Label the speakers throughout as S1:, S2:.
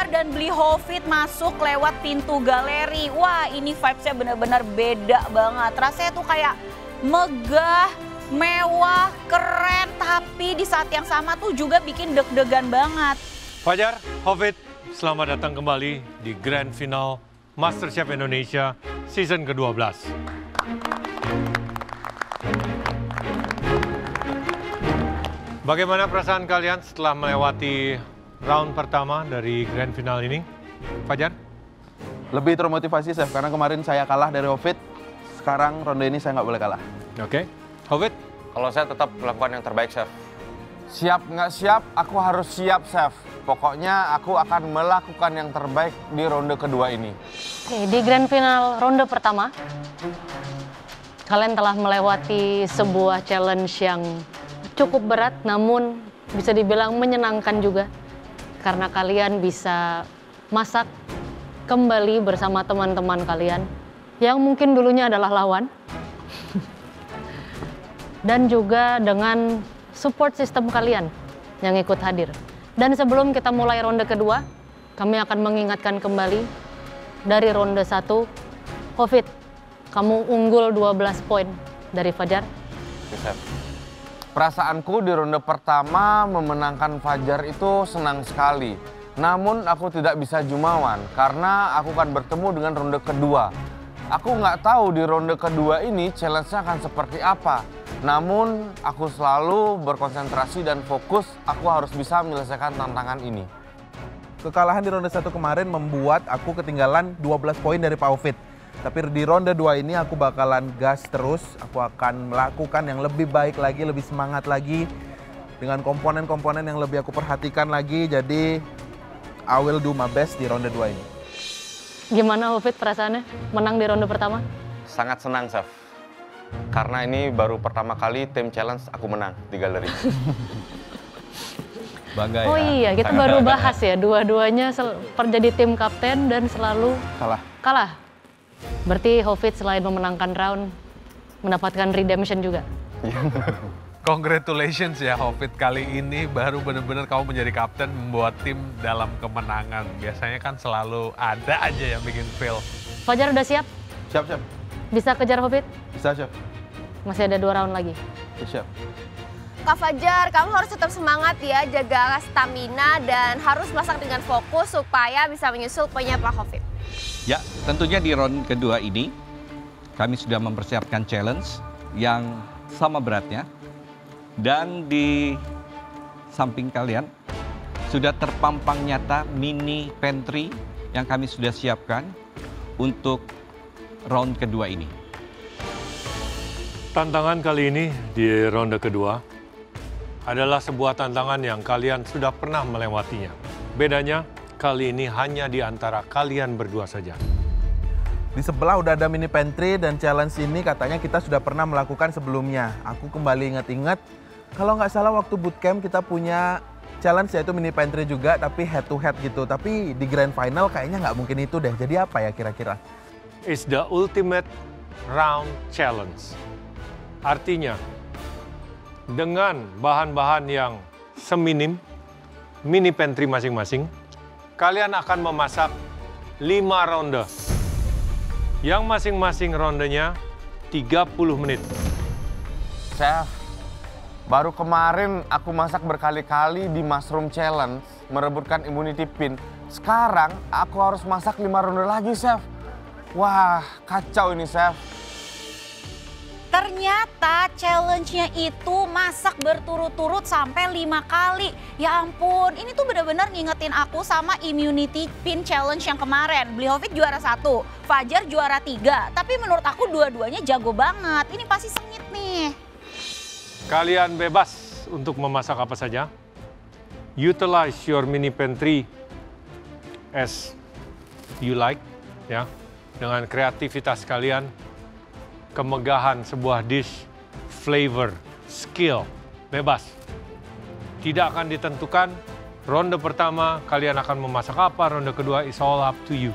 S1: Fajar dan Bli Hovit masuk lewat pintu galeri. Wah, ini vibes-nya benar-benar beda banget. Rasanya tuh kayak megah, mewah, keren, tapi di saat yang sama tuh juga bikin deg-degan banget.
S2: Fajar, Hovit, selamat datang kembali di Grand Final MasterChef Indonesia season ke-12. Bagaimana perasaan kalian setelah melewati round pertama dari Grand Final ini? Fajar?
S3: Lebih termotivasi, Chef, karena kemarin saya kalah dari Hovit. Sekarang ronde ini saya nggak boleh kalah.
S2: Oke. Hovit?
S4: Kalau saya tetap melakukan yang terbaik, Chef.
S5: Siap nggak siap, aku harus siap, Chef. Pokoknya aku akan melakukan yang terbaik di ronde kedua ini.
S6: Oke, di Grand Final ronde pertama, kalian telah melewati sebuah challenge yang cukup berat, namun bisa dibilang menyenangkan juga. Karena kalian bisa masak kembali bersama teman-teman kalian, yang mungkin dulunya adalah lawan. Dan juga dengan support system kalian yang ikut hadir. Dan sebelum kita mulai ronde kedua, kami akan mengingatkan kembali dari ronde 1, Hovit, kamu unggul 12 poin dari Fajar.
S5: Chef. Perasaanku di ronde pertama memenangkan Fajar itu senang sekali. Namun aku tidak bisa jumawan karena aku akan bertemu dengan ronde kedua. Aku nggak tahu di ronde kedua ini challenge-nya akan seperti apa. Namun aku selalu berkonsentrasi dan fokus, aku harus bisa menyelesaikan tantangan ini.
S3: Kekalahan di ronde 1 kemarin membuat aku ketinggalan 12 poin dari Pak Hovit. Tapi di ronde 2 ini aku bakalan gas terus, aku akan melakukan yang lebih baik lagi, lebih semangat lagi. Dengan komponen-komponen yang lebih aku perhatikan lagi, jadi I will do my best di ronde 2 ini.
S6: Gimana Hovit perasaannya menang di ronde pertama?
S4: Sangat senang, Chef. Karena ini baru pertama kali tim challenge aku menang di galeri.
S7: Bangga ya.
S6: Oh iya, kita baru bahas ya, dua-duanya jadi tim kapten dan selalu kalah. Berarti Hovit selain memenangkan round, mendapatkan redemption juga.
S7: Congratulations ya Hovit, kali ini baru benar-benar kamu menjadi kapten membawa tim dalam kemenangan. Biasanya kan selalu ada aja yang bikin fail.
S6: Fajar udah siap?
S3: Siap, Chef.
S6: Bisa kejar Hovit?
S3: Bisa, Chef.
S6: Masih ada 2 round lagi.
S3: Siap.
S8: Kak Fajar, kamu harus tetap semangat ya, jaga stamina dan harus masak dengan fokus supaya bisa menyusul poinnya Pak Hovit.
S9: Ya, tentunya di round kedua ini kami sudah mempersiapkan challenge yang sama beratnya. Dan di samping kalian sudah terpampang nyata mini pantry yang kami sudah siapkan untuk round kedua ini.
S2: Tantangan kali ini di ronde kedua adalah sebuah tantangan yang kalian sudah pernah melewatinya. Bedanya, kali ini hanya di antara kalian berdua saja.
S3: Di sebelah udah ada mini pantry dan challenge ini katanya kita sudah pernah melakukan sebelumnya. Aku kembali ingat-ingat, kalau nggak salah waktu bootcamp kita punya challenge yaitu mini pantry juga, tapi head to head gitu. Tapi di grand final kayaknya nggak mungkin itu deh. Jadi apa ya kira-kira?
S2: It's the ultimate round challenge. Artinya, dengan bahan-bahan yang seminim, mini pantry masing-masing, kalian akan memasak 5 ronde. Yang masing-masing rondenya 30 menit.
S5: Chef, baru kemarin aku masak berkali-kali di Mushroom Challenge, merebutkan immunity pin. Sekarang aku harus masak 5 ronde lagi, Chef. Wah, kacau ini, Chef.
S1: Ternyata challenge-nya itu masak berturut-turut sampai 5 kali. Ya ampun, ini tuh benar-benar ngingetin aku sama immunity pin challenge yang kemarin. Bli Hovit juara 1, Fajar juara 3. Tapi menurut aku dua-duanya jago banget. Ini pasti sengit nih.
S2: Kalian bebas untuk memasak apa saja. Utilize your mini pantry as you like, ya. Dengan kreativitas kalian, kemegahan sebuah dish, flavor, skill, bebas. Tidak akan ditentukan, ronde pertama kalian akan memasak apa, ronde kedua is all up to you.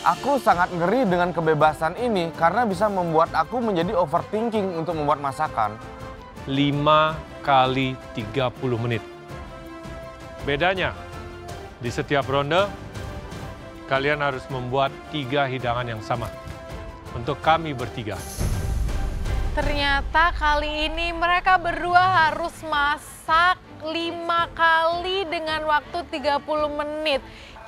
S5: Aku sangat ngeri dengan kebebasan ini karena bisa membuat aku menjadi overthinking untuk membuat masakan.
S2: 5 kali 30 menit. Bedanya, Di setiap ronde, kalian harus membuat 3 hidangan yang sama. Untuk kami bertiga.
S10: Ternyata kali ini mereka berdua harus masak 5 kali dengan waktu 30 menit.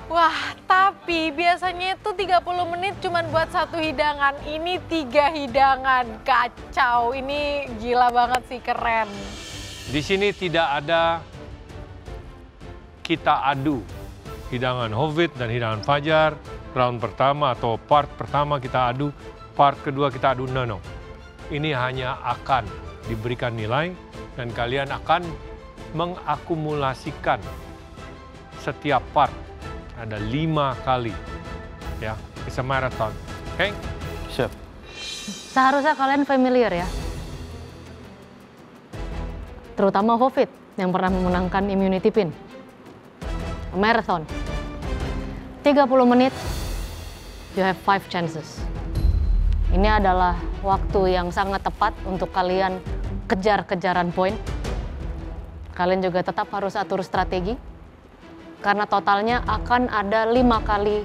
S10: Wah, tapi biasanya itu 30 menit cuma buat 1 hidangan. Ini 3 hidangan. Kacau, ini gila banget sih, keren.
S2: Di sini tidak ada kita adu. Hidangan Hovit dan hidangan Fajar, round pertama atau part pertama kita adu, part kedua kita adu, no. Ini hanya akan diberikan nilai dan kalian akan mengakumulasikan setiap part. Ada 5 kali, ya, it's a marathon, oke?
S4: Siap.
S6: Seharusnya kalian familiar ya. Terutama Hovit yang pernah memenangkan Immunity Pin. Marathon. 30 menit, you have 5 chances. Ini adalah waktu yang sangat tepat untuk kalian kejar-kejaran poin. Kalian juga tetap harus atur strategi, karena totalnya akan ada 5 kali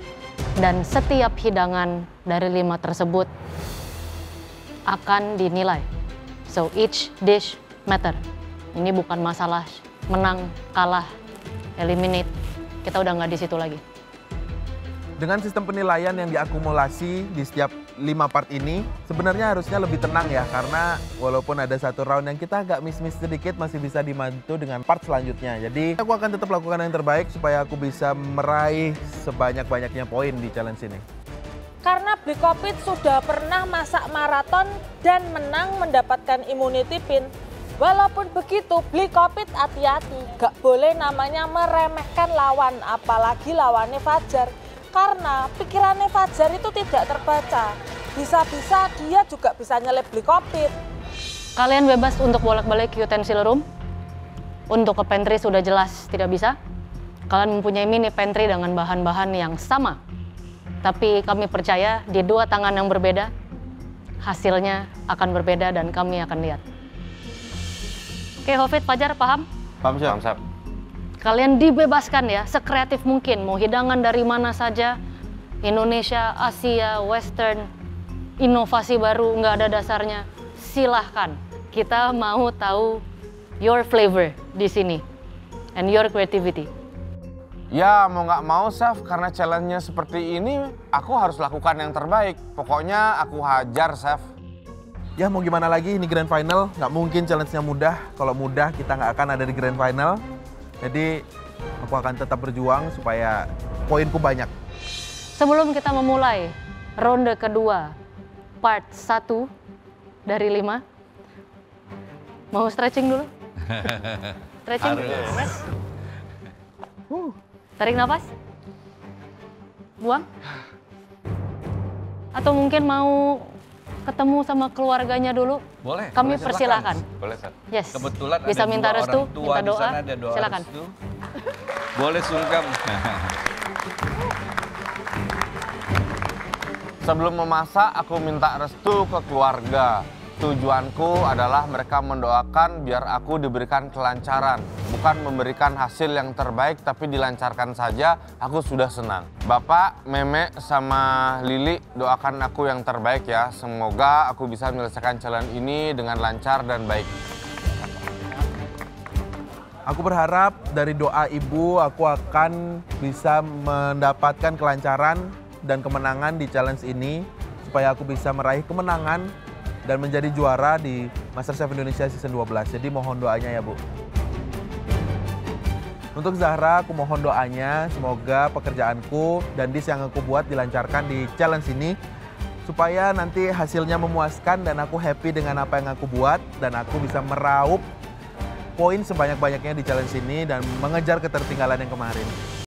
S6: dan setiap hidangan dari 5 tersebut akan dinilai. So each dish matter. Ini bukan masalah menang, kalah, eliminate. Kita udah nggak di situ lagi.
S3: Dengan sistem penilaian yang diakumulasi di setiap 5 part ini, sebenarnya harusnya lebih tenang ya, karena walaupun ada 1 round yang kita agak miss-miss sedikit, masih bisa dibantu dengan part selanjutnya. Jadi aku akan tetap lakukan yang terbaik supaya aku bisa meraih sebanyak-banyaknya poin di challenge ini.
S10: Karena Blikopit sudah pernah masak maraton dan menang mendapatkan Immunity Pin. Walaupun begitu, Blikopit hati-hati, gak boleh namanya meremehkan lawan, apalagi lawannya Fajar. Karena pikirannya Fajar itu tidak terbaca. Bisa-bisa dia juga bisa nyelip Blikopit.
S6: Kalian bebas untuk bolak-balik ke utensil room. Untuk ke pantry sudah jelas tidak bisa. Kalian mempunyai mini pantry dengan bahan-bahan yang sama. Tapi kami percaya di 2 tangan yang berbeda, hasilnya akan berbeda dan kami akan lihat. Oke, Hovit, Fajar, paham?
S4: Paham, Chef.
S6: Kalian dibebaskan ya, sekreatif mungkin. Mau hidangan dari mana saja, Indonesia, Asia, Western, inovasi baru, nggak ada dasarnya. Silahkan, kita mau tahu your flavor di sini. And your creativity.
S5: Ya mau nggak mau, Chef, karena challenge-nya seperti ini, aku harus lakukan yang terbaik. Pokoknya aku hajar, Chef.
S3: Ya mau gimana lagi, ini grand final, nggak mungkin challenge-nya mudah. Kalau mudah kita nggak akan ada di grand final. Jadi aku akan tetap berjuang supaya poinku banyak.
S6: Sebelum kita memulai ronde kedua, part 1 dari 5, mau stretching dulu? Stretching?
S9: Harus.
S6: Tarik nafas. Buang. Atau mungkin mau ketemu sama keluarganya dulu?
S9: Boleh.
S6: Kami
S9: boleh,
S6: persilahkan.
S4: Boleh, Chef.
S6: Yes.
S9: Kebetulan
S6: bisa
S9: ada
S6: minta
S9: 2
S6: restu,
S9: orang tua
S6: minta
S9: di
S6: doa.
S9: sana, ada 2
S6: Silakan.
S9: restu. Boleh sungkem.
S5: Sebelum memasak, aku minta restu ke keluarga. Tujuanku adalah mereka mendoakan biar aku diberikan kelancaran. Bukan memberikan hasil yang terbaik, tapi dilancarkan saja, aku sudah senang. Bapak, Meme, sama Lili, doakan aku yang terbaik ya. Semoga aku bisa menyelesaikan challenge ini dengan lancar dan baik.
S3: Aku berharap dari doa ibu, aku akan bisa mendapatkan kelancaran dan kemenangan di challenge ini. Supaya aku bisa meraih kemenangan dan menjadi juara di MasterChef Indonesia Season 12. Jadi mohon doanya ya Bu. Untuk Zahra, aku mohon doanya semoga pekerjaanku dan dish yang aku buat dilancarkan di challenge ini. Supaya nanti hasilnya memuaskan dan aku happy dengan apa yang aku buat. Dan aku bisa meraup poin sebanyak-banyaknya di challenge ini dan mengejar ketertinggalan yang kemarin.